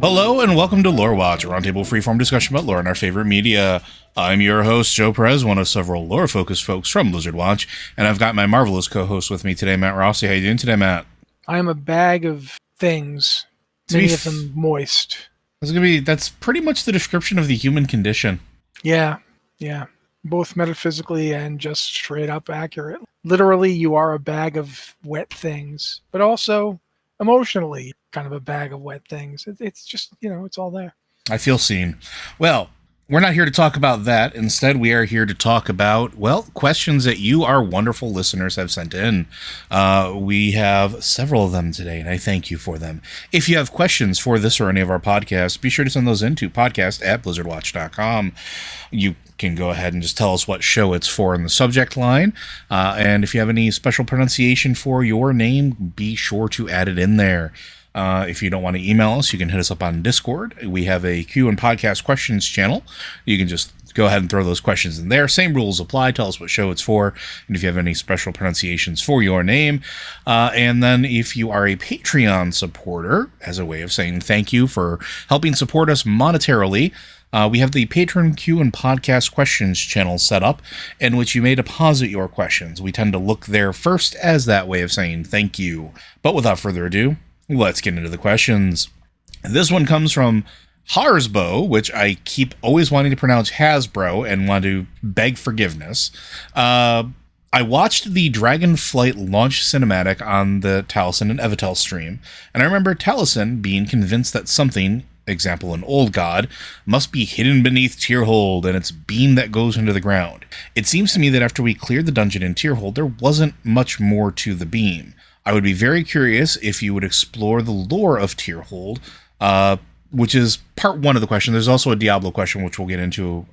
Hello and welcome to Lore Watch, a roundtable freeform discussion about lore and our favorite media. I'm your host, Joe Perez, one of several lore-focused folks from Blizzard Watch, and I've got my marvelous co-host with me today, Matt Rossi. How you doing today, Matt? I am a bag of things, many of them moist. That's pretty much the description of the human condition. Yeah. Both metaphysically and just straight up accurate. Literally, you are a bag of wet things, but also emotionally kind of a bag of wet things. It's just, it's all there. I feel seen. Well, we're not here to talk about that. Instead, we are here to talk about, questions that you, our wonderful listeners, have sent in. We have several of them today, and I thank you for them. If you have questions for this or any of our podcasts, be sure to send those in to podcast@blizzardwatch.com. You can go ahead and just tell us what show it's for in the subject line. And if you have any special pronunciation for your name, be sure to add it in there. If you don't want to email us, you can hit us up on Discord. We have a Q and podcast questions channel. You can just go ahead and throw those questions in there. Same rules apply. Tell us what show it's for, and if you have any special pronunciations for your name. And then if you are a Patreon supporter, as a way of saying thank you for helping support us monetarily, we have the Patreon Q and Podcast Questions channel set up, in which you may deposit your questions. We tend to look there first as that way of saying thank you. But without further ado, let's get into the questions. This one comes from Harsbo, which I keep always wanting to pronounce Hasbro and want to beg forgiveness. I watched the Dragonflight launch cinematic on the Taliesin and Evitel stream, and I remember Taliesin being convinced that something, example an old god, must be hidden beneath Tyrhold and its beam that goes into the ground. It seems to me that after we cleared the dungeon in Tyrhold, there wasn't much more to the beam. I would be very curious if you would explore the lore of Tyrhold, which is part one of the question. There's also a Diablo question, which we'll get into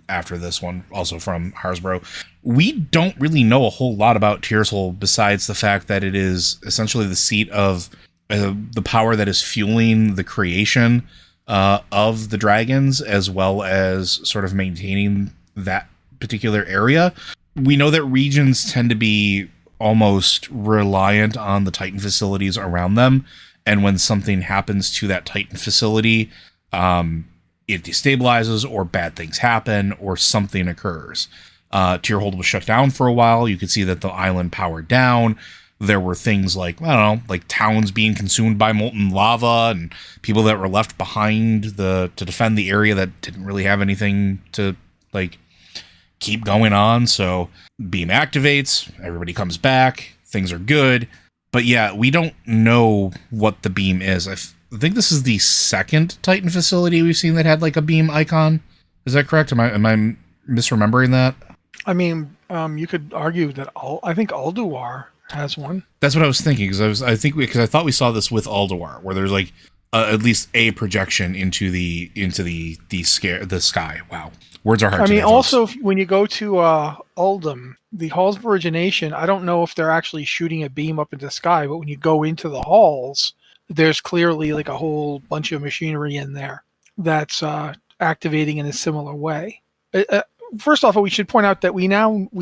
after this one, also from Harsbro. We don't really know a whole lot about Tyrhold besides the fact that it is essentially the seat of the power that is fueling the creation of the dragons, as well as sort of maintaining that particular area. We know that regions tend to be almost reliant on the Titan facilities around them, and when something happens to that Titan facility, it destabilizes, or bad things happen, or something occurs. Tyrhold was shut down for a while. You could see that the island powered down. There were things like, like towns being consumed by molten lava, and people that were left behind to defend the area that didn't really have anything to keep going on. So beam activates, everybody comes back, things are good. But yeah, we don't know what the beam is. I think this is the second Titan facility we've seen that had a beam icon. Is that correct? Am I misremembering that? I mean, you could argue that I think Ulduar has one. That's what I was thinking, because I thought we saw this with Ulduar, where there's at least a projection into the sky. Wow. Words are hard to know. Also, when you go to Uldum, the halls of origination, I don't know if they're actually shooting a beam up into the sky, but when you go into the halls, there's clearly a whole bunch of machinery in there that's activating in a similar way. First off, we should point out that we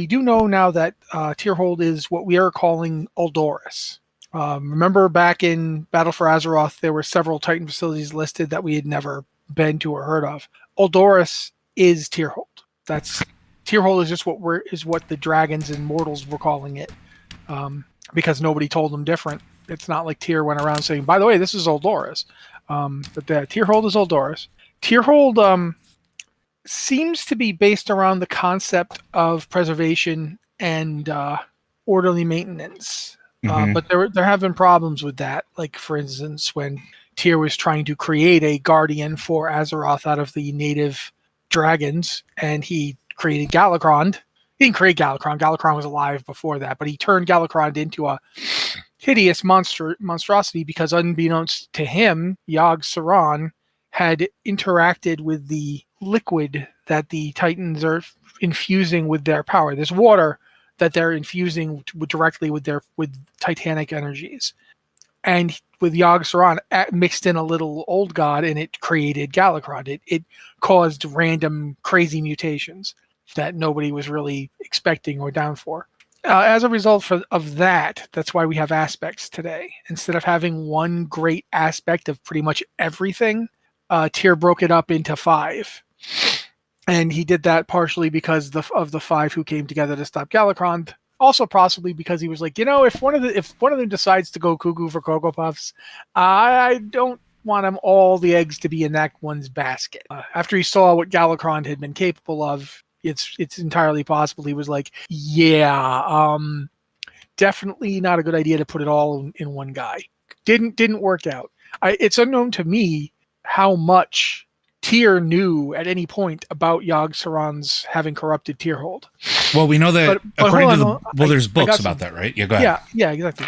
do know now that Tyrhold is what we are calling Uldoris. Remember back in Battle for Azeroth, there were several Titan facilities listed that we had never been to or heard of. Uldoris is Tyrhold. Tyrhold is just what the dragons and mortals were calling it, because nobody told them different. It's not like Tyr went around saying, by the way, this is Uldoris. But the Tyrhold is Uldoris. Tyrhold seems to be based around the concept of preservation and orderly maintenance. Mm-hmm. But there have been problems with that. Like, for instance, when Tyr was trying to create a guardian for Azeroth out of the native dragons, and he created Galakrond. He didn't create Galakrond. Galakrond was alive before that, but he turned Galakrond into a hideous monstrosity because, unbeknownst to him, Yogg-Saron had interacted with the liquid that the Titans are infusing with their power. This water that they're infusing directly with Titanic energies. And with Yogg-Saron mixed in a little old god, and it created Galakrond. It caused random crazy mutations that nobody was really expecting or down for. As a result of that, that's why we have aspects today. Instead of having one great aspect of pretty much everything, Tyr broke it up into 5. And he did that partially because of the 5 who came together to stop Galakrond. Also, possibly because he was like, if one of them decides to go cuckoo for Cocoa Puffs, I don't want them all the eggs to be in that one's basket. After he saw what Galakrond had been capable of, it's entirely possible he was like, yeah, definitely not a good idea to put it all in one guy. Didn't work out. It's unknown to me how much Tyr knew at any point about Yogg-Saron's having corrupted Tyrhold. Well, we know that but according to there's books about about that, right? Yeah, go ahead. Yeah, exactly.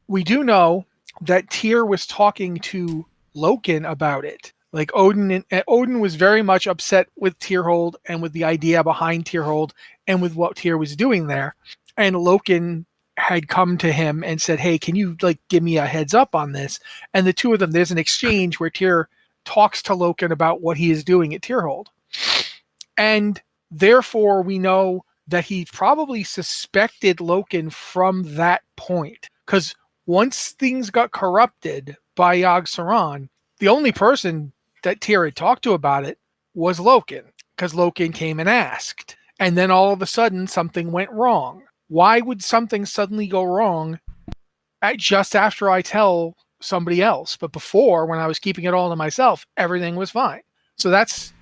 We do know that Tyr was talking to Loken about it. Like Odin was very much upset with Tyrhold and with the idea behind Tyrhold and with what Tyr was doing there. And Loken had come to him and said, "Hey, can you give me a heads up on this?" And the two of them, there's an exchange where Tyr talks to Loken about what he is doing at Tyrhold. And therefore we know that he probably suspected Loken from that point. Because once things got corrupted by Yogg-Saron, the only person that Tyr had talked to about it was Loken, because Loken came and asked. And then all of a sudden, something went wrong. Why would something suddenly go wrong just after I tell somebody else? But before, when I was keeping it all to myself, everything was fine. So that's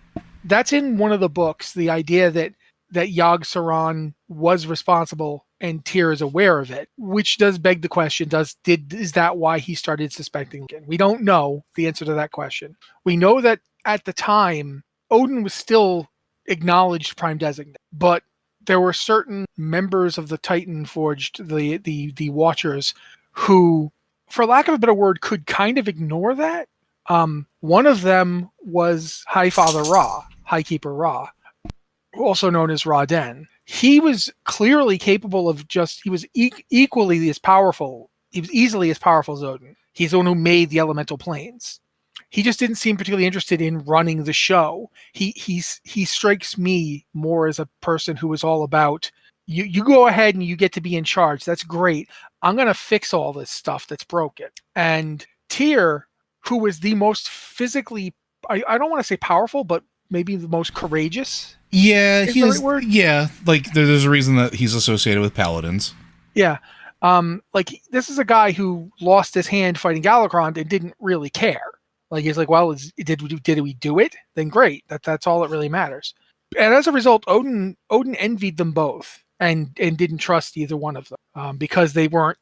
in one of the books, the idea that Yogg-Saron was responsible and Tyr is aware of it, which does beg the question, is that why he started suspecting again? We don't know the answer to that question. We know that at the time, Odin was still acknowledged Prime Designate, but there were certain members of the Titan Forged, the Watchers, who, for lack of a better word, could kind of ignore that. One of them was High Father Ra, Highkeeper Ra, also known as Ra-Den. He was clearly capable of he was equally as powerful. He was easily as powerful as Odin. He's the one who made the elemental planes. He just didn't seem particularly interested in running the show. He strikes me more as a person who is all about, you go ahead and you get to be in charge. That's great. I'm going to fix all this stuff that's broken. And Tyr, who was the most physically, I don't want to say powerful, but maybe the most courageous. Yeah, he is. Right, yeah, there's a reason that he's associated with paladins. Yeah, this is a guy who lost his hand fighting Galakrond and didn't really care. He's like, well, did we do it? Then great. That's all that really matters. And as a result, Odin envied them both and didn't trust either one of them because they weren't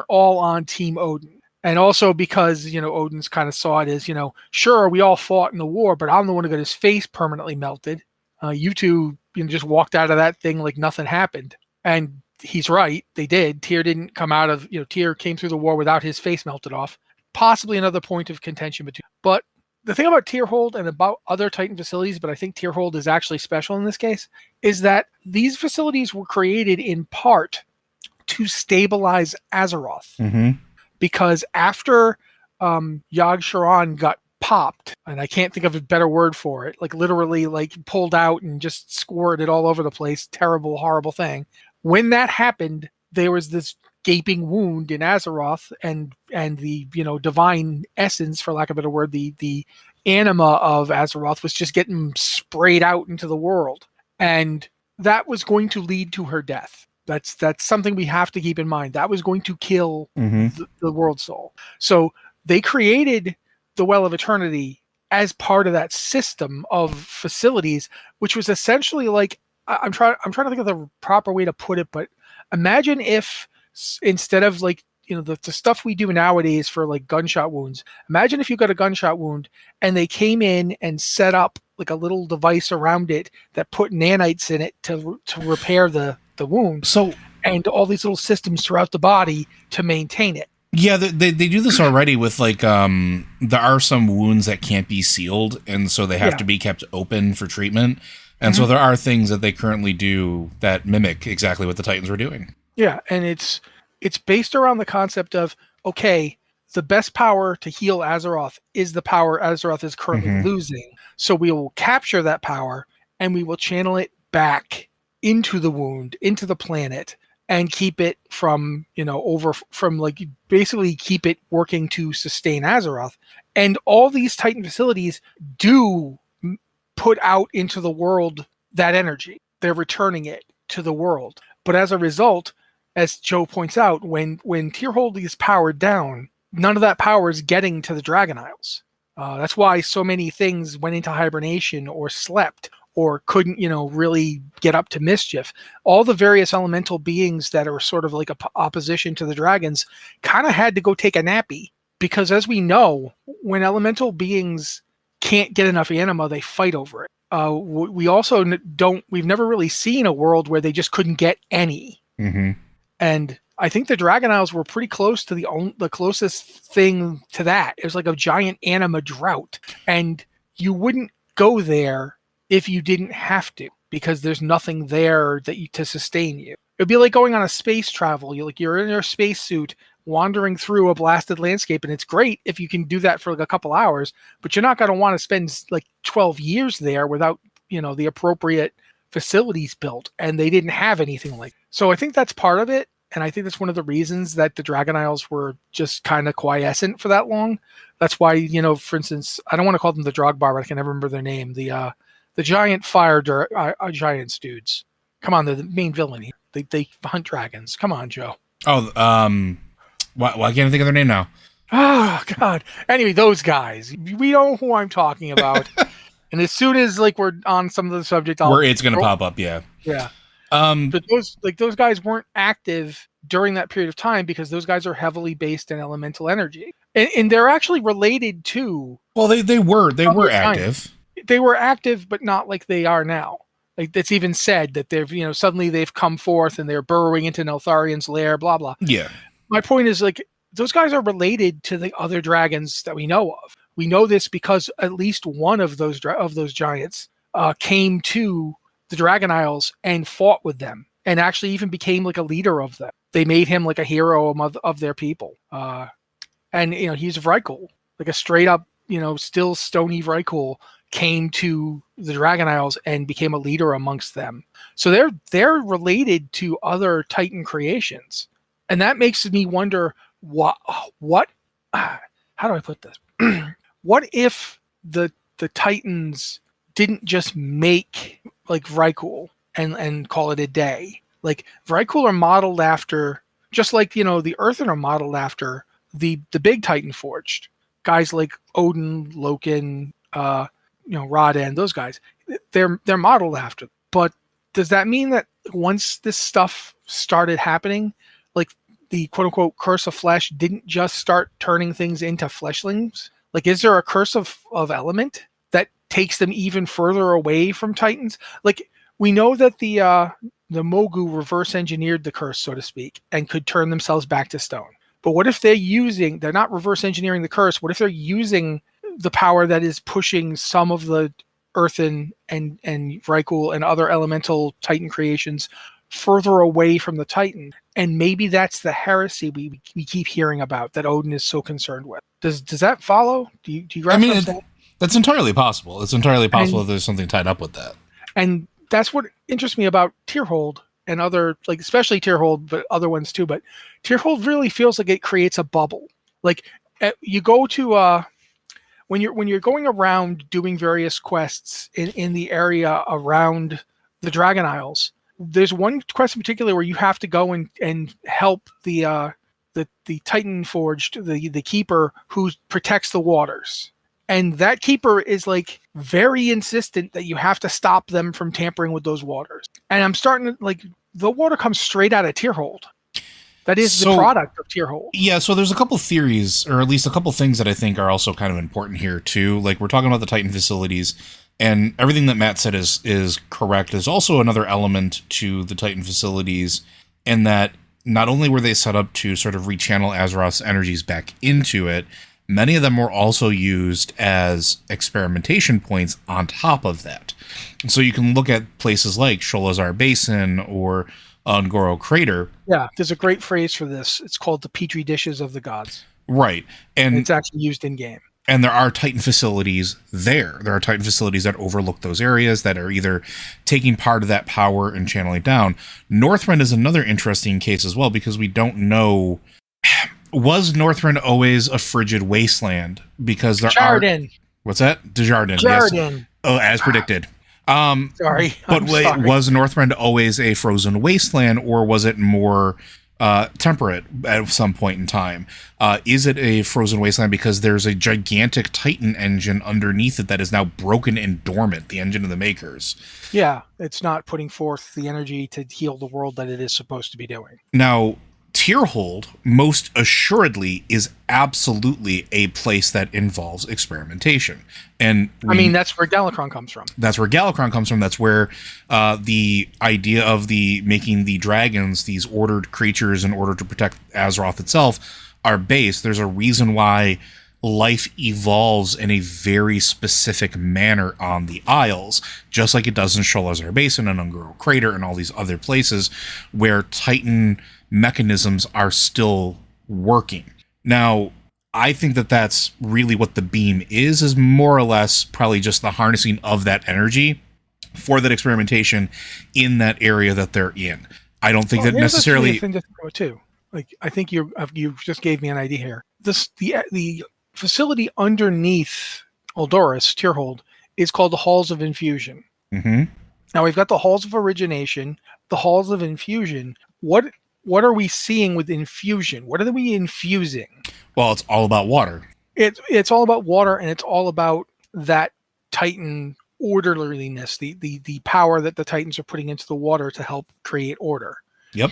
all on Team Odin. And also because, Odin's kind of saw it as, sure, we all fought in the war, but I'm the one who got his face permanently melted. You two just walked out of that thing like nothing happened. And he's right. They did. Tyr didn't come out of, Tyr came through the war without his face melted off. Possibly another point of contention between. But the thing about Tyrhold and about other Titan facilities, but I think Tyrhold is actually special in this case, is that these facilities were created in part to stabilize Azeroth. Mm-hmm. Because after Yogg-Saron got popped, and I can't think of a better word for it, literally pulled out and just squirted all over the place, terrible, horrible thing. When that happened, there was this gaping wound in Azeroth, and the divine essence, for lack of a better word, the anima of Azeroth was just getting sprayed out into the world, and that was going to lead to her death. That's something we have to keep in mind. That was going to kill the world soul. So they created the Well of Eternity as part of that system of facilities, which was essentially I'm trying to think of the proper way to put it, but imagine if instead of the stuff we do nowadays for gunshot wounds, imagine if you got a gunshot wound and they came in and set up a little device around it that put nanites in it to repair the wound. So, and all these little systems throughout the body to maintain it. Yeah, they do this already with there are some wounds that can't be sealed, and so they have to be kept open for treatment. And so there are things that they currently do that mimic exactly what the Titans were doing. Yeah, and it's based around the concept of, okay, the best power to heal Azeroth is the power Azeroth is currently losing. So we will capture that power and we will channel it back into the wound, into the planet, and keep it from, like basically keep it working to sustain Azeroth. And all these Titan facilities do put out into the world that energy. They're returning it to the world. But as a result, as Joe points out, when Tyrhold is powered down, none of that power is getting to the Dragon Isles. That's why so many things went into hibernation or slept or couldn't, really get up to mischief. All the various elemental beings that are sort of like a opposition to the dragons kind of had to go take a nappy, because as we know, when elemental beings can't get enough anima, they fight over it. We also we've never really seen a world where they just couldn't get any. Mm-hmm. And I think the Dragon Isles were pretty close to the closest thing to that. It was like a giant anima drought, and you wouldn't go there if you didn't have to, because there's nothing there to sustain you. It'd be like going on a space travel. You're in your spacesuit wandering through a blasted landscape, and it's great if you can do that for like a couple hours, but you're not going to want to spend like 12 years there without, the appropriate facilities built, and they didn't have anything like. So I think that's part of it, and I think that's one of the reasons that the Dragon Isles were just kind of quiescent for that long. That's why, for instance, I don't want to call them the Drogbar, but I can never remember their name. The giant fire giants dudes. Come on, they're the main villain here. They hunt dragons. Come on, Joe. Oh, why can't I think of their name now? Oh, God. Anyway, those guys. We know who I'm talking about. And as soon as we're on some of the subject, where it's going to pop up, yeah. Yeah. But those guys weren't active during that period of time, because those guys are heavily based in elemental energy. And they're actually related to... Well, they were active. They were active, but not like they are now. Like, it's even said that they've, suddenly they've come forth and they're burrowing into Neltharion's lair, blah, blah. Yeah. My point is, those guys are related to the other dragons that we know of. We know this because at least one of those giants came to the Dragon Isles and fought with them, and actually even became like a leader of them. They made him like a hero of their people. And, he's Vrykul, like a straight up, still stony Vrykul, came to the Dragon Isles and became a leader amongst them. So they're related to other Titan creations. And that makes me wonder, what how do I put this? What if the Titans didn't just make like Vrykul and call it a day? Like, Vrykul are modeled after, just like, the Earthen are modeled after the big Titan forged. Guys like Odin, Loken, Radan, those guys, they're modeled after. But does that mean that once this stuff started happening, like the quote unquote curse of flesh didn't just start turning things into fleshlings? Like, is there a curse of element that takes them even further away from Titans? Like, we know that the Mogu reverse engineered the curse, so to speak, and could turn themselves back to stone. But what if they're not reverse engineering the curse? What if they're using the power that is pushing some of the Earthen and Vrykul and other elemental Titan creations further away from the Titan? And maybe that's the heresy we keep hearing about, that Odin is so concerned with. Does that follow? Do you grasp what I'm saying? That's entirely possible. It's entirely possible that there's something tied up with that. And that's what interests me about Tyrhold and other, like, especially Tyrhold, but other ones too. But Tyrhold really feels like it creates a bubble. Like, you go to when you're going around doing various quests in the area around the Dragon Isles. There's one quest in particular where you have to go and help the Titan forged, the keeper who protects the waters. And that keeper is like very insistent that you have to stop them from tampering with those waters. And I'm starting to, like, the water comes straight out of Tyrhold. That is the product of Tyrhold. Yeah, so there's a couple theories, or at least a couple things that I think are also kind of important here too. Like, we're talking about the Titan facilities, and everything that Matt said is correct. There's also another element to the Titan facilities, in that not only were they set up to sort of rechannel Azeroth's energies back into it, many of them were also used as experimentation points on top of that. So you can look at places like Sholazar Basin or Ngoro Crater. Yeah, there's a great phrase for this. It's called the Petri dishes of the gods. Right. And it's actually used in game. And there are Titan facilities there. There are Titan facilities that overlook those areas that are either taking part of that power and channeling it down. Northrend is another interesting case as well, because we don't know. Was Northrend always a frigid wasteland? Because there Jardin. What's that? Desjardins. Jardin. Yes. Oh, as predicted. Sorry. But sorry. Was Northrend always a frozen wasteland, or was it more temperate at some point in time? Is it a frozen wasteland because there's a gigantic Titan engine underneath it that is now broken and dormant, the engine of the Makers? Yeah, it's not putting forth the energy to heal the world that it is supposed to be doing. Now, Tyrhold, most assuredly, is absolutely a place that involves experimentation. And that's where Galakrond comes from. That's where Galakrond comes from. That's where the idea of making the dragons, these ordered creatures in order to protect Azeroth itself, are based. There's a reason why life evolves in a very specific manner on the Isles, just like it does in Sholazar Basin and Ungoro Crater and all these other places where Titan mechanisms are still working. Now, I think that that's really what the beam is more or less probably just the harnessing of that energy for that experimentation in that area that they're in. I don't think that necessarily. A thing to think about too. Like, I think you just gave me an idea here. The facility underneath Oldoris, Tyrhold, is called the Halls of Infusion. Mm-hmm. Now we've got the Halls of Origination, the Halls of Infusion. What are we seeing with infusion? What are we infusing? Well, it's all about water. It's all about water, and it's all about that Titan orderliness, the power that the Titans are putting into the water to help create order. Yep.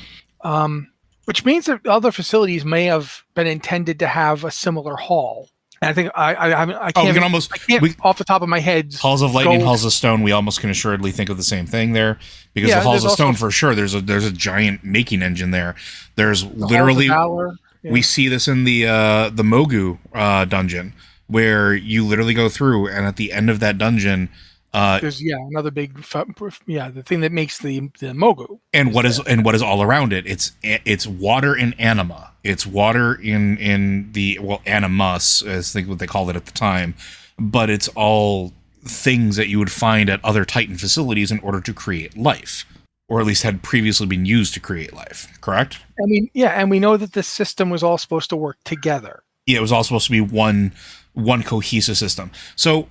Which means that other facilities may have been intended to have a similar hall. And I think I can't off the top of my head. Halls of Lightning, Halls of Stone. We almost can assuredly think of the same thing there, because the Halls of Stone, for sure, there's a giant making engine there. There's literally we see this in the Mogu dungeon, where you literally go through, and at the end of that dungeon, there's another big the thing that makes the Mogu. And what is all around it? It's water in Anima. It's water in the Animus, as what they called it at the time, but it's all things that you would find at other Titan facilities in order to create life, or at least had previously been used to create life. Correct? And we know that the system was all supposed to work together. Yeah, it was all supposed to be one cohesive system. So,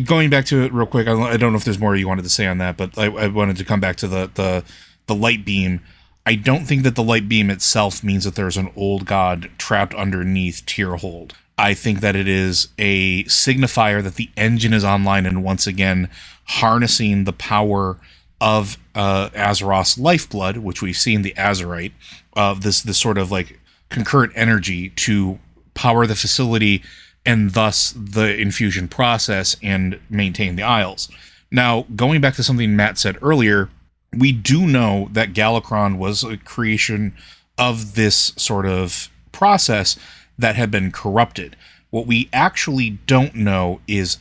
going back to it real quick, I don't know if there's more you wanted to say on that, but I wanted to come back to the light beam. I don't think that the light beam itself means that there's an old god trapped underneath Tyrhold. I think that it is a signifier that the engine is online and once again harnessing the power of Azeroth's lifeblood, which we've seen the Azerite, of this sort of like concurrent energy to power the facility and thus the infusion process and maintain the Isles. Now, going back to something Matt said earlier, we do know that Galakrond was a creation of this sort of process that had been corrupted. What we actually don't know is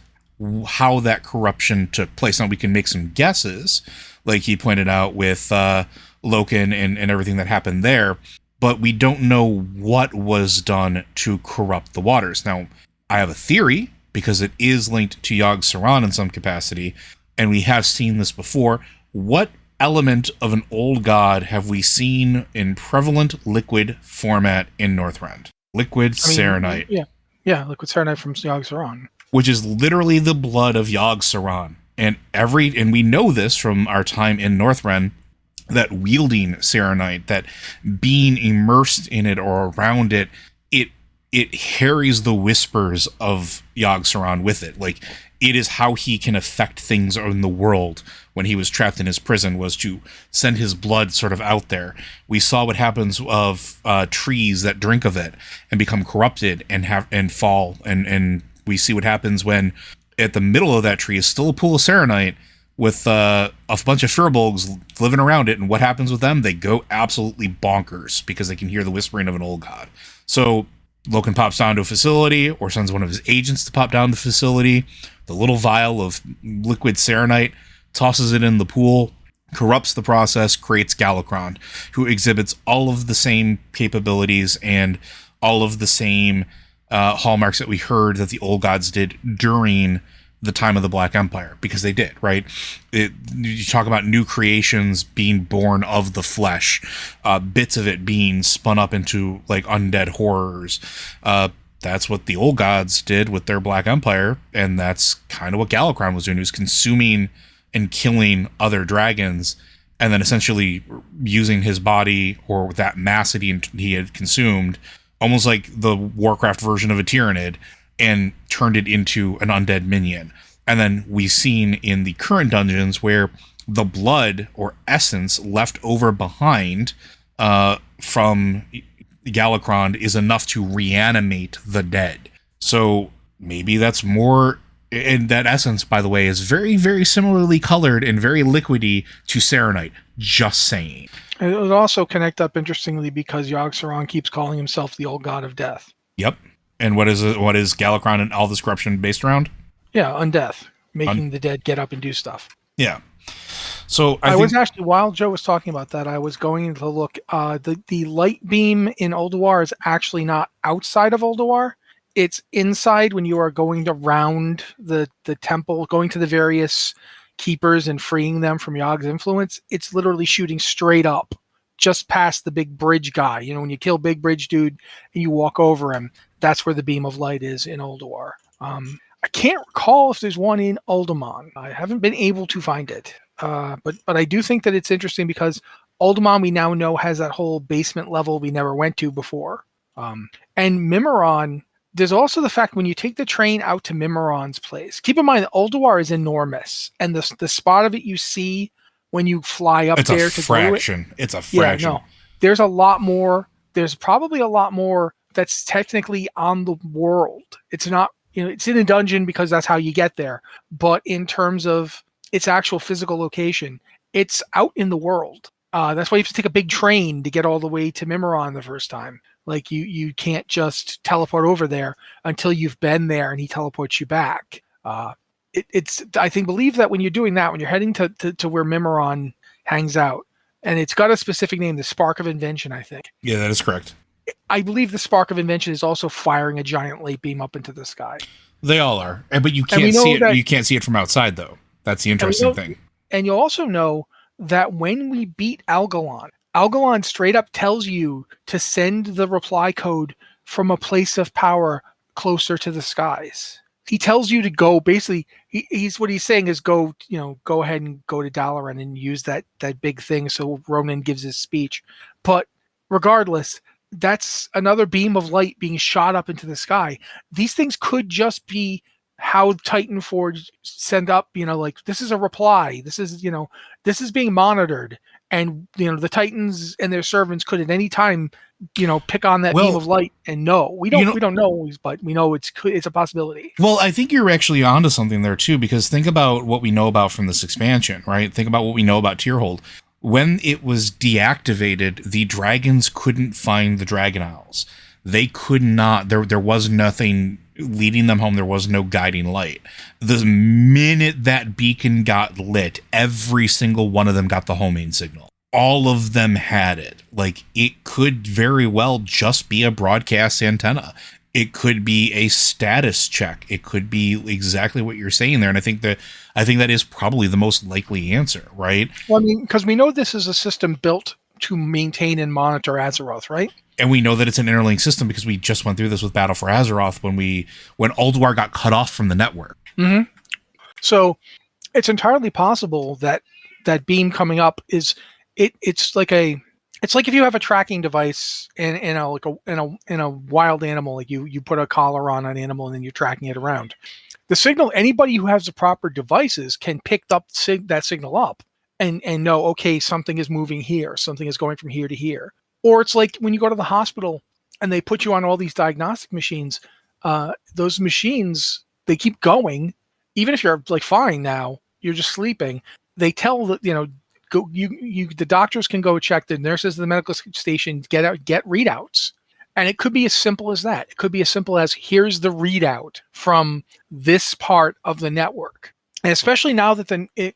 how that corruption took place. Now, we can make some guesses, like he pointed out with Loken and everything that happened there, but we don't know what was done to corrupt the waters. Now, I have a theory, because it is linked to Yogg-Saron in some capacity, and we have seen this before. What element of an old god have we seen in prevalent liquid format in Northrend? Liquid Serenite. Yeah, liquid Serenite from Yogg-Saron. Which is literally the blood of Yogg-Saron. And we know this from our time in Northrend, that wielding Serenite, that being immersed in it or around it, it carries the whispers of Yogg-Saron with it. Like, it is how he can affect things in the world when he was trapped in his prison, was to send his blood sort of out there. We saw what happens of trees that drink of it and become corrupted and fall. And we see what happens when at the middle of that tree is still a pool of Serenite with a bunch of Firbolgs living around it. And what happens with them? They go absolutely bonkers because they can hear the whispering of an old god. So Loken pops down to a facility, or sends one of his agents to pop down the facility. The little vial of liquid Serenite, tosses it in the pool, corrupts the process, creates Galakrond, who exhibits all of the same capabilities and all of the same hallmarks that we heard that the old gods did during the time of the Black Empire, because they did, right? You talk about new creations being born of the flesh, bits of it being spun up into like undead horrors. That's what the old gods did with their Black Empire, and that's kind of what Galakrond was doing. He was consuming and killing other dragons, and then essentially using his body or that mass that he had consumed, almost like the Warcraft version of a Tyranid, and turned it into an undead minion. And then we've seen in the current dungeons where the blood or essence left over behind from Galakrond is enough to reanimate the dead. So maybe that's more. And that essence, by the way, is very, very similarly colored and very liquidy to Serenite. Just saying. It would also connect up interestingly because Yogg-Saron keeps calling himself the old god of death. Yep. And what is Galakrond and all this corruption based around? Yeah, undeath. Making the dead get up and do stuff. Yeah. So I was actually, while Joe was talking about that, I was going to look. The light beam in Ulduar is actually not outside of Ulduar. It's inside when you are going around the temple, going to the various keepers and freeing them from Yogg's influence. It's literally shooting straight up, just past the big bridge guy. You know, when you kill Big Bridge Dude and you walk over him, that's where the beam of light is in Ulduar. I can't recall if there's one in Uldaman. I haven't been able to find it. But I do think that it's interesting because Uldaman, we now know, has that whole basement level we never went to before. And Mimiron, there's also the fact when you take the train out to Mimiron's place, keep in mind that Ulduar is enormous, and the spot of it you see when you fly up there to fraction. It's a fraction. Yeah, no, there's a lot more. There's probably a lot more that's technically on the world. It's not, it's in a dungeon because that's how you get there. But in terms of its actual physical location, it's out in the world. That's why you have to take a big train to get all the way to Mimiron the first time. Like you can't just teleport over there until you've been there and he teleports you back. It's I believe that when you're doing that, when you're heading to where Mimiron hangs out, and it's got a specific name, the Spark of Invention, I think. Yeah, that is correct. I believe the Spark of Invention is also firing a giant light beam up into the sky. They all are, but you can't see it. You can't see it from outside, though. That's the interesting thing. And you also know that when we beat Algalon straight up tells you to send the reply code from a place of power closer to the skies. He tells you to go, basically, what he's saying is go ahead and go to Dalaran and use that big thing so Ronan gives his speech. But regardless, that's another beam of light being shot up into the sky. These things could just be how Titan Forge send up, like, this is a reply. This is being monitored. And, the Titans and their servants could at any time, pick on that beam of light and know. We don't know always, but we know it's a possibility. Well, I think you're actually onto something there too, because think about what we know about from this expansion, right? Think about what we know about Tyrhold. When it was deactivated, the dragons couldn't find the Dragon Isles. They could not. There was nothing leading them home. There was no guiding light. The minute that beacon got lit, every single one of them got the homing signal. All of them had it. Like, it could very well just be a broadcast antenna. It could be a status check. It could be exactly what you're saying there. And I think that is probably the most likely answer, right? Well, I mean, because we know this is a system built to maintain and monitor Azeroth, right? And we know that it's an interlinked system because we just went through this with Battle for Azeroth when Ulduar got cut off from the network. Mm-hmm. So it's entirely possible that that beam coming up is it's like if you have a tracking device in a wild animal, like you put a collar on an animal and then you're tracking it around. The signal, anybody who has the proper devices can pick up that signal up and know, okay, something is moving here, something is going from here to here. Or it's like when you go to the hospital and they put you on all these diagnostic machines, those machines, they keep going. Even if you're like fine now, you're just sleeping. They tell that, the doctors can go check, the nurses at the medical station get readouts. And it could be as simple as that. It could be as simple as, here's the readout from this part of the network. And especially now that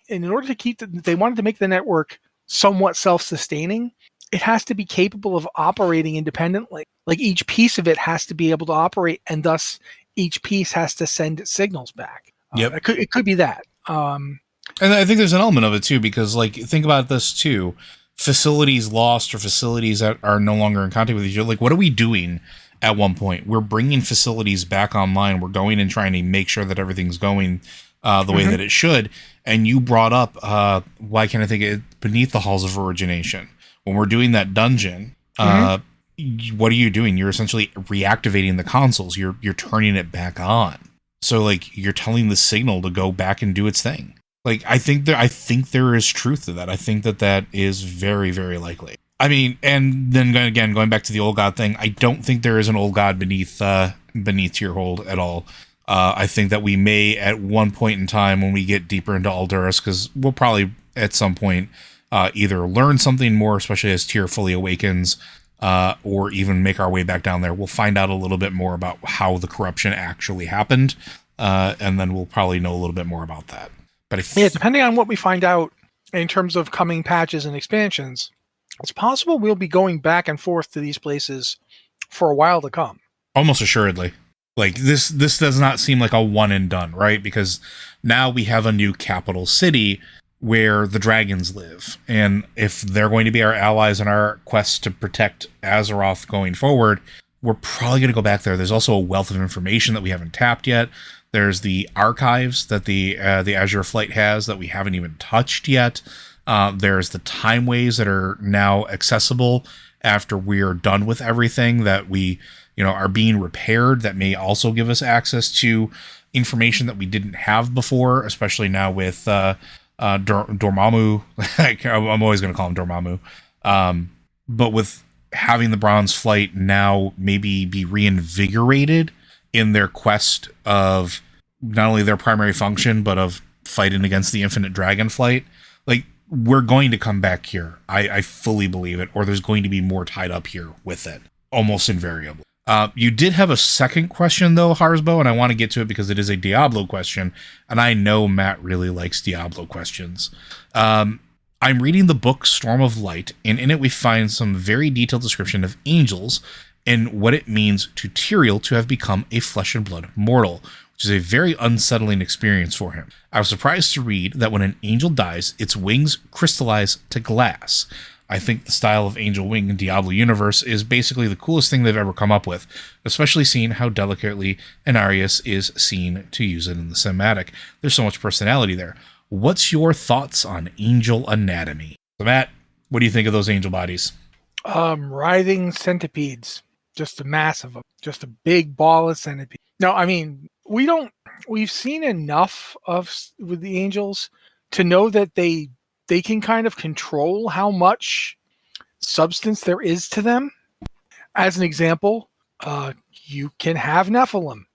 in order to keep they wanted to make the network somewhat self-sustaining, it has to be capable of operating independently. Like each piece of it has to be able to operate, and thus each piece has to send signals back. Yep. It could be that. And I think there's an element of it too, because like think about this too. Facilities lost or facilities that are no longer in contact with each other. Like, what are we doing at one point? We're bringing facilities back online. We're going and trying to make sure that everything's going the way that it should. And you brought up, why can't I think it, Beneath the Halls of Origination? When we're doing that dungeon, what are you doing? You're essentially reactivating the consoles. You're turning it back on. So like you're telling the signal to go back and do its thing. Like I think there is truth to that. I think that is very, very likely. I mean, and then again, going back to the old god thing, I don't think there is an old god beneath Tyrhold at all. I think that we may at one point in time when we get deeper into Alduras, because we'll probably at some point either learn something more, especially as Tyr fully awakens, or even make our way back down there. We'll find out a little bit more about how the corruption actually happened, and then we'll probably know a little bit more about that. But depending on what we find out in terms of coming patches and expansions, it's possible we'll be going back and forth to these places for a while to come. Almost assuredly. Like this does not seem like a one and done, right? Because now we have a new capital city where the dragons live. And if they're going to be our allies in our quest to protect Azeroth going forward, we're probably going to go back there. There's also a wealth of information that we haven't tapped yet. There's the archives that the Azure Flight has that we haven't even touched yet. There's the timeways that are now accessible after we are done with everything that we, are being repaired, that may also give us access to information that we didn't have before, especially now with Dormammu. I'm always going to call him Dormammu. But with having the Bronze Flight now maybe be reinvigorated in their quest of not only their primary function, but of fighting against the Infinite Dragon Flight, like, we're going to come back here. I fully believe it, or there's going to be more tied up here with it, almost invariably. You did have a second question, though, Harsbo, and I want to get to it because it is a Diablo question, and I know Matt really likes Diablo questions. I'm reading the book Storm of Light, and in it we find some very detailed description of angels and what it means to Tyrael to have become a flesh and blood mortal, which is a very unsettling experience for him. I was surprised to read that when an angel dies, its wings crystallize to glass. I think the style of angel wing in Diablo universe is basically the coolest thing they've ever come up with, especially seeing how delicately Inarius is seen to use it in the cinematic. There's so much personality there. What's your thoughts on angel anatomy? So Matt, what do you think of those angel bodies? Writhing centipedes. Just a mass of them. Just a big ball of centipede. No, I mean, we've seen enough with the angels to know that they can kind of control how much substance there is to them. As an example, you can have Nephilim,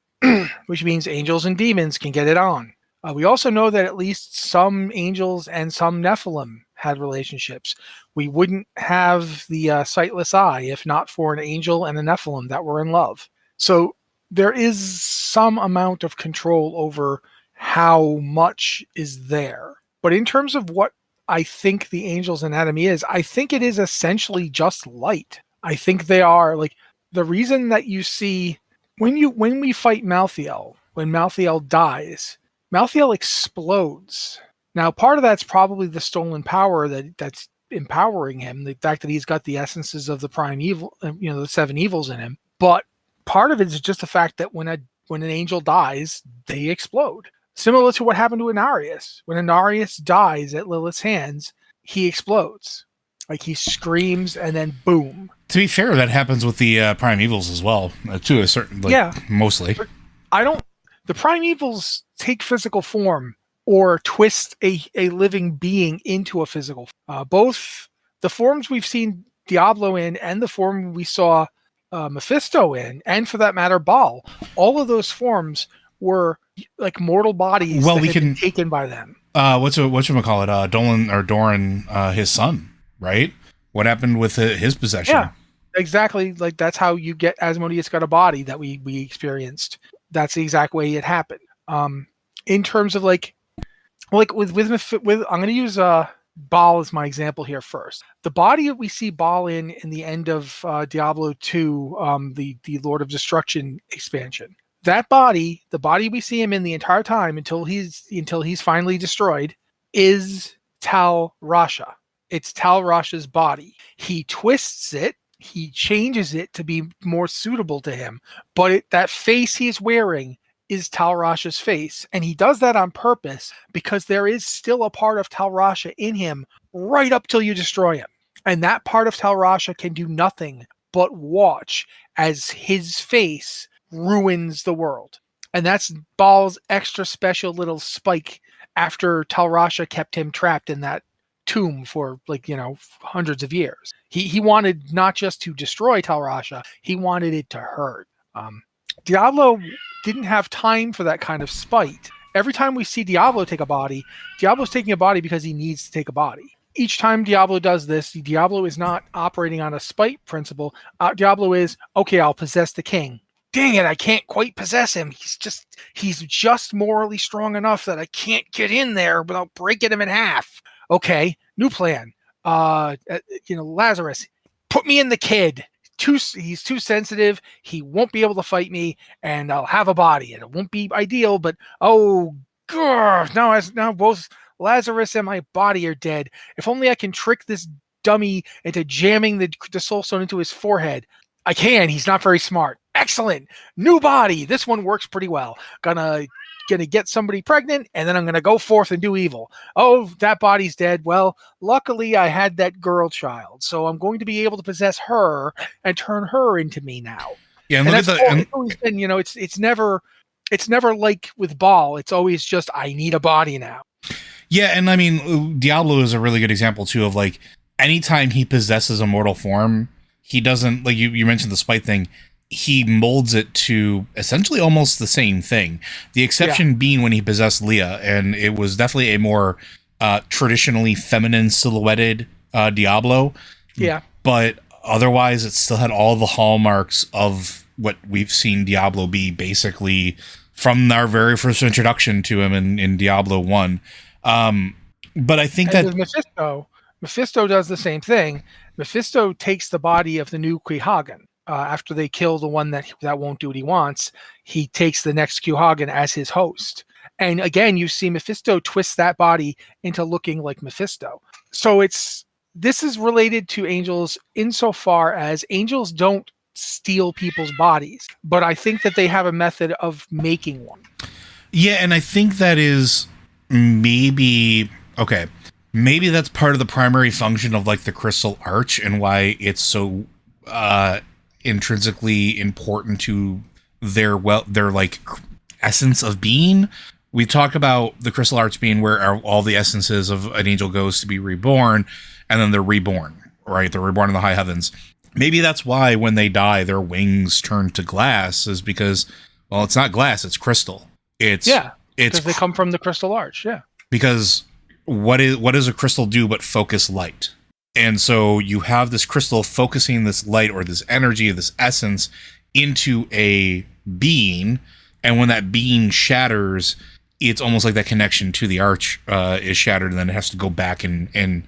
which means angels and demons can get it on. We also know that at least some angels and some Nephilim had relationships. We wouldn't have the sightless eye if not for an angel and a Nephilim that were in love. So there is some amount of control over how much is there. But in terms of what I think the angel's anatomy is, I think it is essentially just light. I think they are like the reason that you see when we fight Malthael, when Malthael dies, Malthael explodes. Now, part of that's probably the stolen power that's empowering him, the fact that he's got the essences of the prime evil, the seven evils in him. But part of it is just the fact that when an angel dies, they explode. Similar to what happened to Inarius. When Inarius dies at Lilith's hands, he explodes. Like he screams and then boom. To be fair, that happens with the prime evils as well, to a certain, mostly. The prime evils take physical form or twist a living being into a physical form. Both the forms we've seen Diablo in and the form we saw Mephisto in, and for that matter, Baal, all of those forms were like mortal bodies been taken by them. Whatchamacallit, Doran, his son, right? What happened with his possession? Yeah, exactly. Like that's how you get Asmodeus got a body that we experienced. That's the exact way it happened. In terms of like with I'm going to use Baal is my example here first. The body that we see Baal in the end of Diablo 2, the Lord of Destruction expansion, that body, the body we see him in the entire time until he's finally destroyed, is Tal Rasha. It's Tal Rasha's body. He twists it, he changes it to be more suitable to him, but that face he's wearing is Tal Rasha's face. And he does that on purpose because there is still a part of Tal Rasha in him right up till you destroy him. And that part of Tal Rasha can do nothing but watch as his face ruins the world. And that's Baal's extra special little spike after Tal Rasha kept him trapped in that tomb for hundreds of years. He wanted not just to destroy Tal Rasha, he wanted it to hurt. Diablo didn't have time for that kind of spite. Every time we see Diablo take a body, Diablo's taking a body because he needs to take a body. Each time Diablo does this, Diablo is not operating on a spite principle. Diablo is, okay, I'll possess the king. Dang it, I can't quite possess him. He's just morally strong enough that I can't get in there without breaking him in half. Okay, new plan. Lazarus, put me in the kid. He's too sensitive. He won't be able to fight me, and I'll have a body. And it won't be ideal, but now both Lazarus and my body are dead. If only I can trick this dummy into jamming the soul stone into his forehead. I can. He's not very smart. Excellent. New body. This one works pretty well. Gonna get somebody pregnant, and then I'm gonna go forth and do evil. Oh, that body's dead. Well, luckily I had that girl child, so I'm going to be able to possess her and turn her into me now. Yeah, and it's always been, it's never like with Baal. It's always just I need a body now. Yeah, and I mean, Diablo is a really good example too of like anytime he possesses a mortal form, he doesn't, like you mentioned the spite thing. He molds it to essentially almost the same thing. The exception being when he possessed Leah, and it was definitely a more traditionally feminine silhouetted Diablo. Yeah. But otherwise, it still had all the hallmarks of what we've seen Diablo be, basically, from our very first introduction to him in Diablo 1. But I think that Mephisto does the same thing. Mephisto takes the body of the new Quehagen. After they kill the one that won't do what he wants, he takes the next Quehagen as his host. And again, you see Mephisto twist that body into looking like Mephisto. So this is related to angels insofar as angels don't steal people's bodies, but I think that they have a method of making one. Yeah, and I think that is maybe that's part of the primary function of like the Crystal Arch and why it's so intrinsically important to their like essence of being. We talk about the Crystal Arch being where all the essences of an angel goes to be reborn, and then they're reborn, right? They're reborn in the high heavens. Maybe that's why when they die, their wings turn to glass, is because, well, it's not glass, it's crystal. It's because they come from the Crystal Arch. Yeah. Because what does a crystal do but focus light? And so you have this crystal focusing this light or this energy, this essence into a being. And when that being shatters, it's almost like that connection to the arch is shattered, and then it has to go back and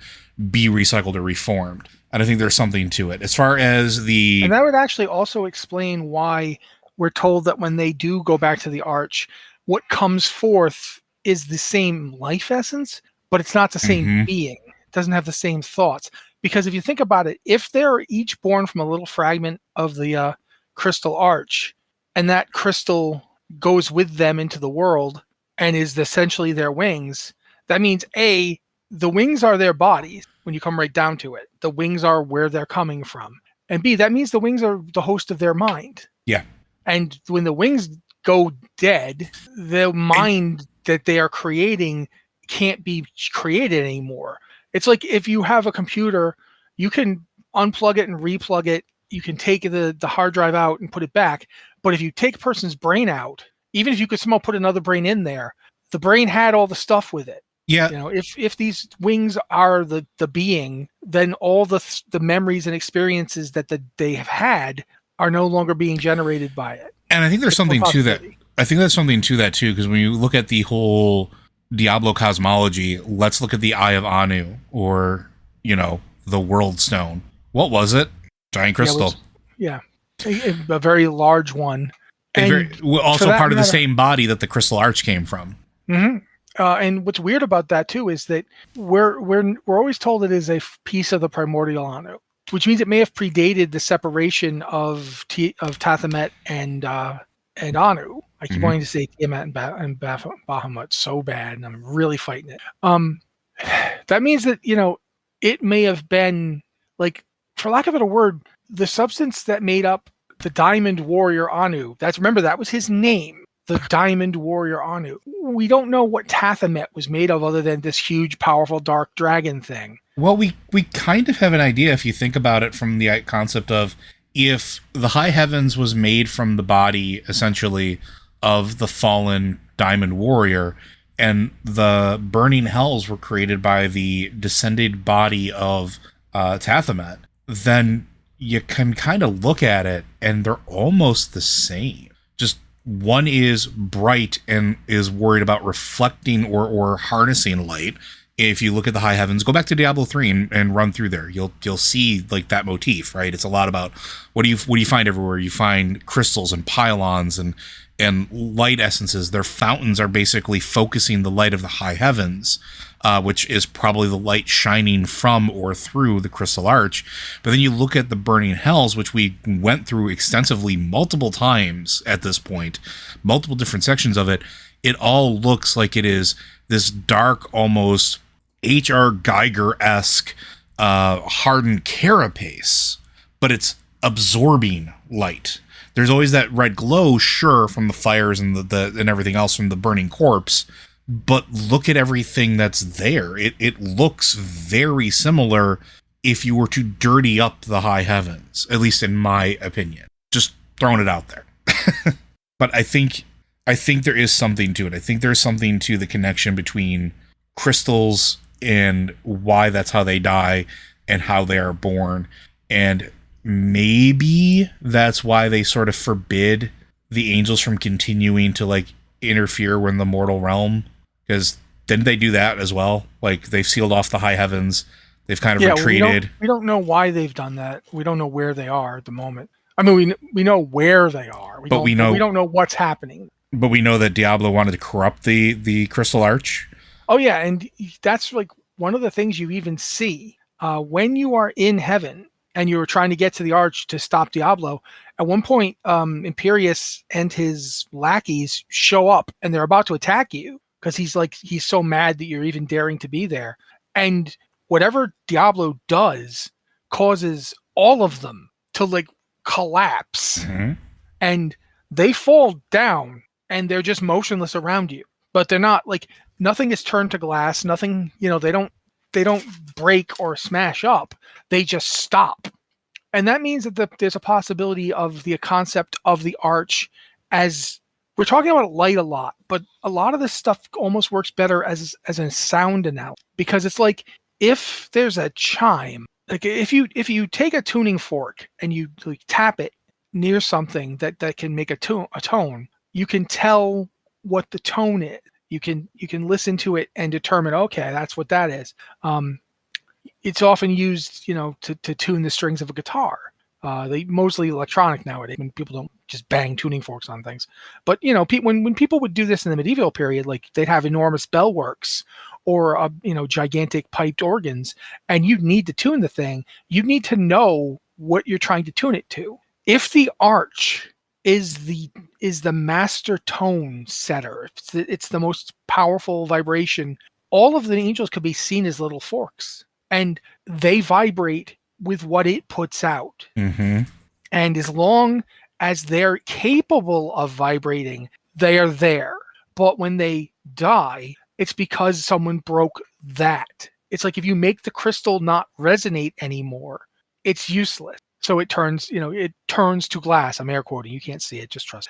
be recycled or reformed. And I think there's something to it. As far as And that would actually also explain why we're told that when they do go back to the arch, what comes forth is the same life essence, but it's not the same being. It doesn't have the same thoughts. Because if you think about it, if they're each born from a little fragment of the Crystal Arch, and that crystal goes with them into the world and is essentially their wings, that means A, the wings are their bodies when you come right down to it. The wings are where they're coming from. And B, that means the wings are the host of their mind. Yeah. And when the wings go dead, the mind that they are creating can't be created anymore. It's like if you have a computer, you can unplug it and replug it. You can take the hard drive out and put it back. But if you take a person's brain out, even if you could somehow put another brain in there, the brain had all the stuff with it. Yeah. You know, if these wings are the being, then all the memories and experiences that they have had are no longer being generated by it. And I think there's something to that. I think there's something to that too, because when you look at the whole Diablo cosmology, let's look at the Eye of Anu, or, the World Stone. What was it? Giant Yeah, crystal. a very large one, and for Also that part of the matter, same body that the Crystal Arch came from. hmm and what's weird about that too is that we're always told it is a piece of the primordial Anu, which means it may have predated the separation of Tathamet and Anu. I keep Mm-hmm. wanting to say Tiamat and Bahamut so bad, and I'm really fighting it. That means that it may have been, like, for lack of a better word, the substance that made up the Diamond Warrior Anu. Remember, that was his name, the Diamond Warrior Anu. We don't know what Tathamet was made of other than this huge, powerful, dark dragon thing. Well, we kind of have an idea if you think about it from the concept of, if the high heavens was made from the body, essentially, of the fallen Diamond Warrior, and the burning hells were created by the descended body of Tathamet, then you can kind of look at it and they're almost the same. Just one is bright and is worried about reflecting or harnessing light. If you look at the high heavens, go back to Diablo 3 and run through there. You'll see like that motif, right? It's a lot about what do you find everywhere? You find crystals and pylons and light essences. Their fountains are basically focusing the light of the high heavens, which is probably the light shining from or through the Crystal Arch. But then you look at the burning hells, which we went through extensively multiple times at this point, multiple different sections of it. It all looks like it is this dark, almost H.R. Geiger-esque hardened carapace, but it's absorbing light. There's always that red glow, sure, from the fires and the and everything else from the burning corpse, but look at everything that's there. It looks very similar if you were to dirty up the high heavens, at least in my opinion. Just throwing it out there. But I think there is something to it. I think there's something to the connection between crystals and why that's how they die and how they are born. And maybe that's why they sort of forbid the angels from continuing to like interfere in the mortal realm, because didn't they do that as well? Like, they've sealed off the high heavens, they've kind of retreated. We don't know why they've done that. We don't know where they are at the moment. I mean, we know where they are, but we don't know what's happening. But we know that Diablo wanted to corrupt the Crystal Arch. Oh yeah, and that's like one of the things you even see when you are in heaven and you're trying to get to the arch to stop Diablo. At one point, Imperius and his lackeys show up and they're about to attack you because he's so mad that you're even daring to be there. And whatever Diablo does causes all of them to like collapse, and they fall down and they're just motionless around you. But they're not like, nothing is turned to glass. Nothing, they don't break or smash up. They just stop. And that means that there's a possibility of the concept of the arch, as we're talking about light a lot, but a lot of this stuff almost works better as a sound analogy, because it's like, if there's a chime, like if you take a tuning fork and you like tap it near something that can make a tone, you can tell what the tone is. You can listen to it and determine, okay, that's what that is. It's often used, to tune the strings of a guitar. They mostly electronic nowadays. When people don't just bang tuning forks on things, but when people would do this in the medieval period, like they'd have enormous bell works or gigantic piped organs, and you'd need to tune the thing. You need to know what you're trying to tune it to. If the arch is the master tone setter, it's the most powerful vibration, all of the angels could be seen as little forks, and they vibrate with what it puts out. And as long as they're capable of vibrating, they are there. But when they die, it's because someone broke that. It's like if you make the crystal not resonate anymore, it's useless. So it turns to glass. I'm air quoting. You can't see it. Just trust.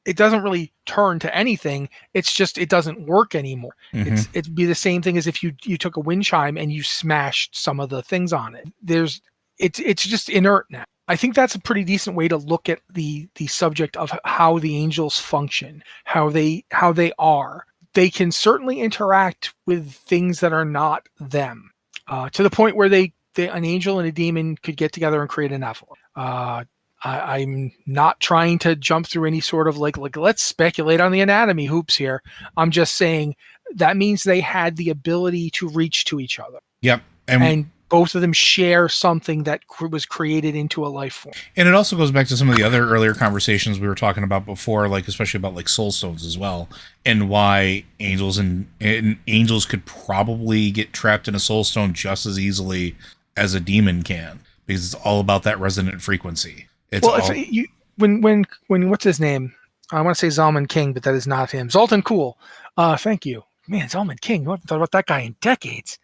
It doesn't really turn to anything. It's just, it doesn't work anymore. It'd be the same thing as if you took a wind chime and you smashed some of the things on it. It's just inert now. I think that's a pretty decent way to look at the subject of how the angels function, how they are. they can certainly interact with things that are not them, to the point where an angel and a demon could get together and create a Nephilim. I'm not trying to jump through any sort of like let's speculate on the anatomy hoops here. I'm just saying that means they had the ability to reach to each other. Yep. And both of them share something that was created into a life form. And it also goes back to some of the other earlier conversations we were talking about before, like especially about like soul stones as well, and why angels and angels could probably get trapped in a soul stone just as easily as a demon can, because it's all about that resonant frequency. When what's his name? I want to say Zalman King, but that is not him. Zoltan Kuhl. Thank you. Man, Zalman King. I haven't thought about that guy in decades.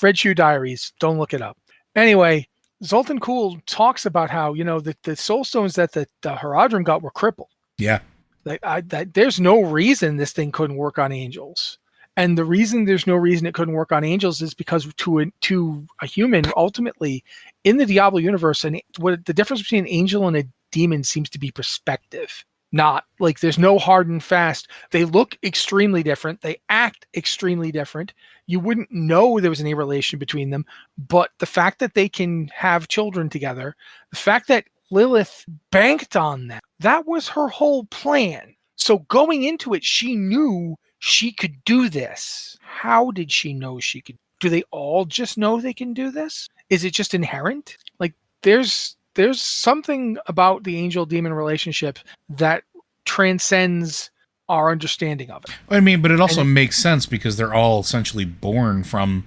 Red Shoe Diaries. Don't look it up. Anyway, Zoltan Kuhl talks about how, the soul stones that the Haradrim got were crippled. Yeah. There's no reason this thing couldn't work on angels. And the reason there's no reason it couldn't work on angels is because to a human, ultimately, in the Diablo universe, and what the difference between an angel and a demon seems to be perspective. Not like there's no hard and fast. They look extremely different. They act extremely different. You wouldn't know there was any relation between them. But the fact that they can have children together, the fact that Lilith banked on that was her whole plan. So going into it, she knew she could do this. How did she know she could? Do they all just know they can do this? Is it just inherent? Like there's something about the angel-demon relationship that transcends our understanding of it. I mean, but it also makes sense because they're all essentially born from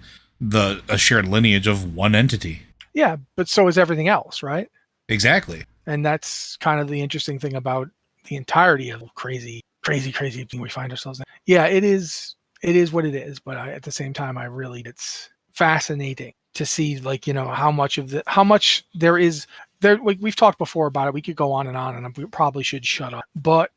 a shared lineage of one entity. Yeah, but so is everything else, right? Exactly. And that's kind of the interesting thing about the entirety of crazy thing we find ourselves in. Yeah, it is what it is, but at the same time, it's fascinating to see, like, how much there is there. Like we've talked before about it. We could go on, and we probably should shut up. But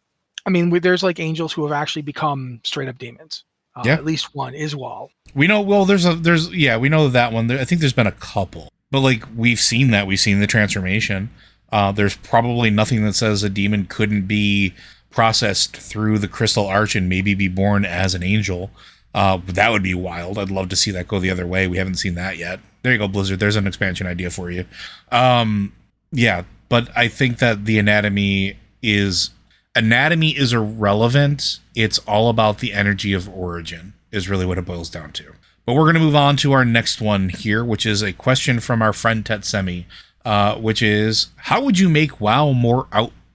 I mean, there's like angels who have actually become straight up demons. At least one, Iswal. We know. Well, we know that one. I think there's been a couple, but like we've seen the transformation. There's probably nothing that says a demon couldn't be processed through the crystal arch and maybe be born as an angel. That would be wild. I'd love to see that go the other way. We haven't seen that yet. There you go, Blizzard. There's an expansion idea for you. Yeah, but I think that the anatomy is irrelevant. It's all about the energy of origin is really what it boils down to. But we're going to move on to our next one here, which is a question from our friend Tetsemi, which is, how would you make WoW more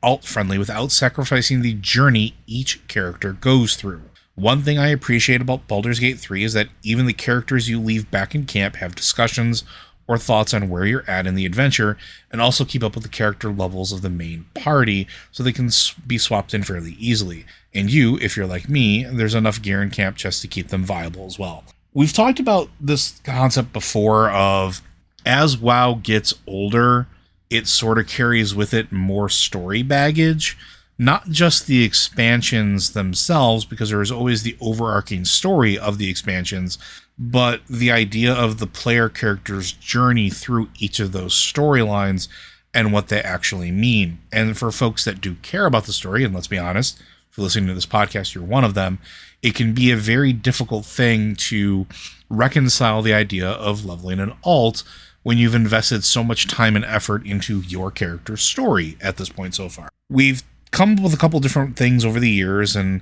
alt-friendly without sacrificing the journey each character goes through? One thing I appreciate about Baldur's Gate 3 is that even the characters you leave back in camp have discussions or thoughts on where you're at in the adventure, and also keep up with the character levels of the main party so they can be swapped in fairly easily. And you, if you're like me, there's enough gear in camp just to keep them viable as well. We've talked about this concept before of, as WoW gets older, it sort of carries with it more story baggage. Not just the expansions themselves, because there is always the overarching story of the expansions, but the idea of the player character's journey through each of those storylines and what they actually mean. And for folks that do care about the story, and let's be honest, if you're listening to this podcast, you're one of them, it can be a very difficult thing to reconcile the idea of leveling an alt when you've invested so much time and effort into your character's story at this point so far. We've come up with a couple different things over the years, and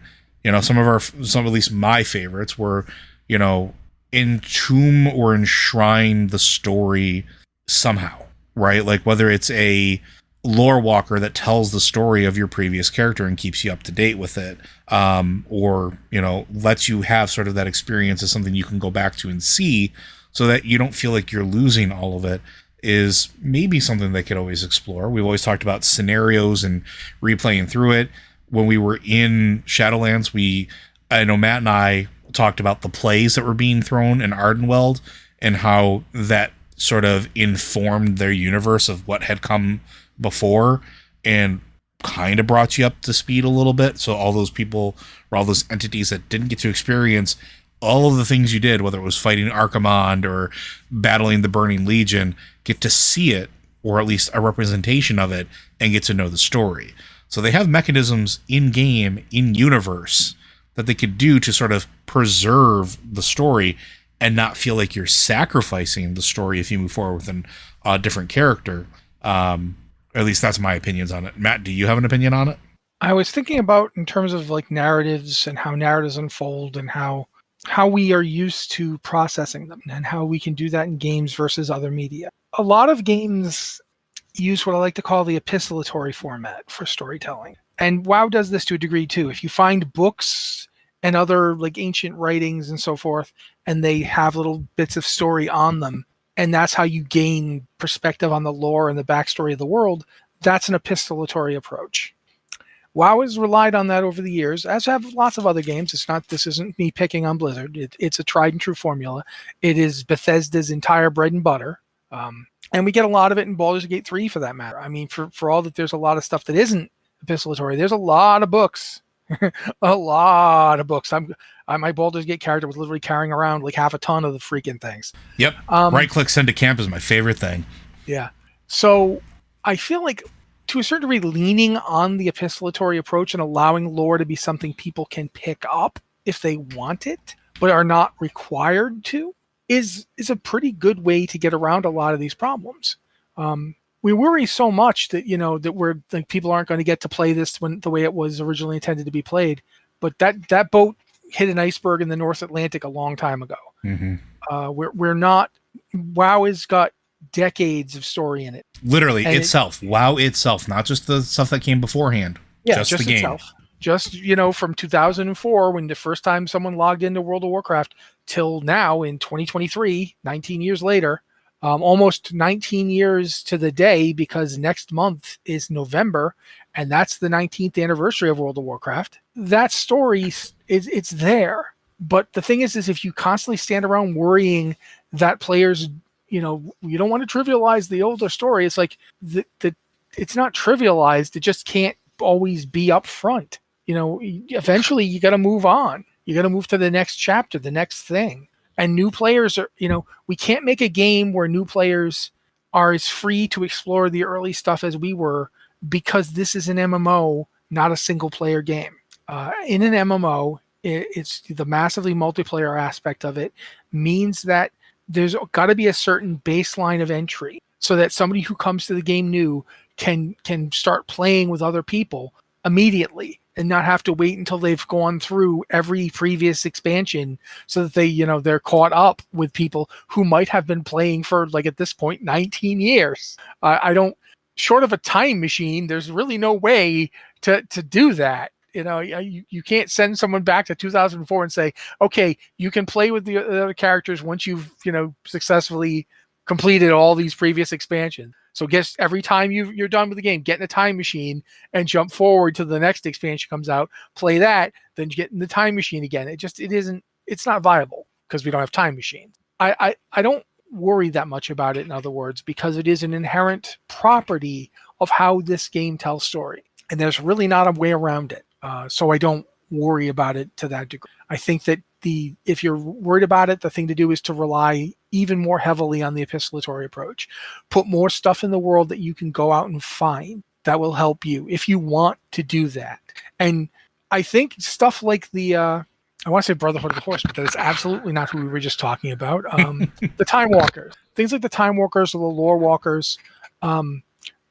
some at least my favorites were entomb or enshrine the story somehow, right? Like whether it's a lore walker that tells the story of your previous character and keeps you up to date with it, or lets you have sort of that experience as something you can go back to and see so that you don't feel like you're losing all of it, is maybe something they could always explore. We've always talked about scenarios and replaying through it. When we were in Shadowlands, I know Matt and I talked about the plays that were being thrown in Ardenweld and how that sort of informed their universe of what had come before and kind of brought you up to speed a little bit. So all those people, or all those entities that didn't get to experience all of the things you did, whether it was fighting Archimond or battling the Burning Legion, get to see it, or at least a representation of it, and get to know the story. So they have mechanisms in-game, in-universe, that they could do to sort of preserve the story and not feel like you're sacrificing the story if you move forward with a different character. At least that's my opinions on it. Matt, do you have an opinion on it? I was thinking about in terms of like narratives and how narratives unfold and how we are used to processing them and how we can do that in games versus other media. A lot of games use what I like to call the epistolatory format for storytelling. And WoW does this to a degree too. If you find books and other like ancient writings and so forth, and they have little bits of story on them, and that's how you gain perspective on the lore and the backstory of the world, that's an epistolatory approach. WoW has relied on that over the years, as have lots of other games. This isn't me picking on Blizzard. It's a tried and true formula. It is Bethesda's entire bread and butter. And we get a lot of it in Baldur's Gate 3 for that matter. I mean, for all that there's a lot of stuff that isn't epistolatory, there's a lot of books. A lot of books. My Baldur's Gate character was literally carrying around like half a ton of the freaking things. Yep. Right-click send to camp is my favorite thing. Yeah. So I feel like to a certain degree leaning on the epistolatory approach and allowing lore to be something people can pick up if they want it, but are not required to, is a pretty good way to get around a lot of these problems. We worry so much that, that we're like people aren't going to get to play this when the way it was originally intended to be played. But that boat hit an iceberg in the North Atlantic a long time ago. Mm-hmm. We're not. WoW has got decades of story in it. Literally and itself. WoW itself, not just the stuff that came beforehand. Yeah, just the game. Itself. Just, from 2004, when the first time someone logged into World of Warcraft, till now in 2023, 19 years later, almost 19 years to the day, because next month is November, and that's the 19th anniversary of World of Warcraft. That story, it's there. But the thing is if you constantly stand around worrying that players, you don't want to trivialize the older story, it's like it's not trivialized. It just can't always be up front. Eventually you got to move on. You got to move to the next chapter, the next thing. And new players are, we can't make a game where new players are as free to explore the early stuff as we were, because this is an MMO, not a single player game. In an MMO, it's the massively multiplayer aspect of it means that there's got to be a certain baseline of entry so that somebody who comes to the game new can start playing with other people immediately and not have to wait until they've gone through every previous expansion so that they're caught up with people who might have been playing for, like, at this point, 19 years. Short of a time machine, there's really no way to do that. You can't send someone back to 2004 and say, okay, you can play with the other characters once you've, successfully completed all these previous expansions. So guess every time you're done with the game, get in a time machine and jump forward to the next expansion comes out, play that, then get in the time machine again. It's not viable because we don't have time machines. I don't worry that much about it, in other words, because it is an inherent property of how this game tells story. And there's really not a way around it. So I don't worry about it to that degree. I think that if you're worried about it, the thing to do is to rely even more heavily on the epistolatory approach. Put more stuff in the world that you can go out and find that will help you if you want to do that. And I think stuff like I want to say Brotherhood of the Horse, but that is absolutely not who we were just talking about. The Time Walkers. Things like the Time Walkers or the Lore Walkers,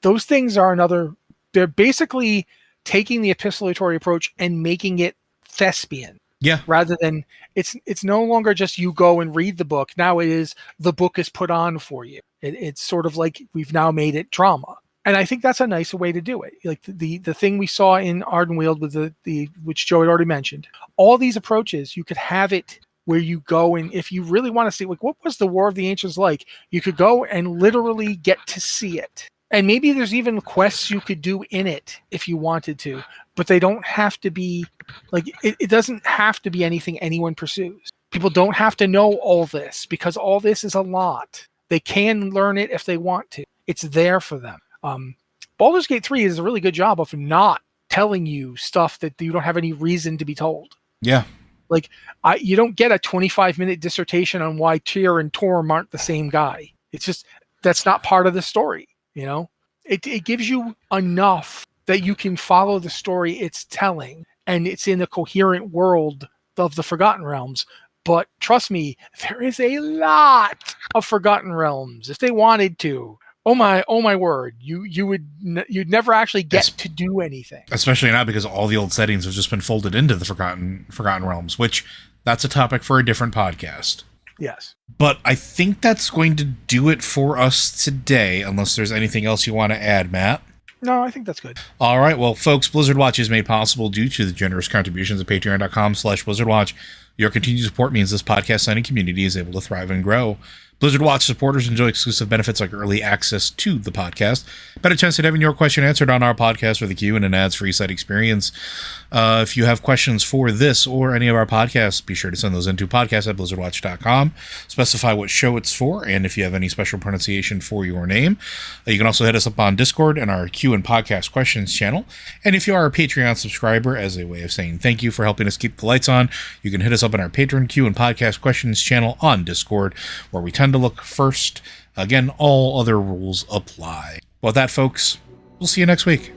those things are they're basically taking the epistolatory approach and making it thespian. Yeah. Rather than it's no longer just you go and read the book. Now it is the book is put on for you. It's sort of like we've now made it drama. And I think that's a nice way to do it. Like the thing we saw in Ardenweald with the which Joe had already mentioned. All these approaches, you could have it where you go and if you really want to see like what was the War of the Ancients like, you could go and literally get to see it. And maybe there's even quests you could do in it if you wanted to, but they don't have to be like it doesn't have to be anything anyone pursues. People don't have to know all this because all this is a lot. They can learn it if they want to. It's there for them. Baldur's Gate 3 is a really good job of not telling you stuff that you don't have any reason to be told. Yeah. Like you don't get a 25-minute dissertation on why Tyr and Torm aren't the same guy. It's just that's not part of the story. It gives you enough that you can follow the story it's telling and it's in a coherent world of the Forgotten Realms. But trust me, there is a lot of Forgotten Realms. If they wanted to, oh my word, you'd never actually get to do anything. Especially now because all the old settings have just been folded into the Forgotten Realms, which that's a topic for a different podcast. Yes. But I think that's going to do it for us today, unless there's anything else you want to add, Matt. No, I think that's good. All right. Well, folks, Blizzard Watch is made possible due to the generous contributions at patreon.com/BlizzardWatch. Your continued support means this podcast signing community is able to thrive and grow. Blizzard Watch supporters enjoy exclusive benefits like early access to the podcast, better chance at having your question answered on our podcast with a queue, and an ads-free site experience. If you have questions for this or any of our podcasts, be sure to send those into podcast@blizzardwatch.com. Specify what show it's for, and if you have any special pronunciation for your name. You can also hit us up on Discord and our Q and Podcast Questions channel. And if you are a Patreon subscriber, as a way of saying thank you for helping us keep the lights on, you can hit us up in our Patreon Q and Podcast Questions channel on Discord, where we tend to look first. Again, all other rules apply. With that, folks, we'll see you next week.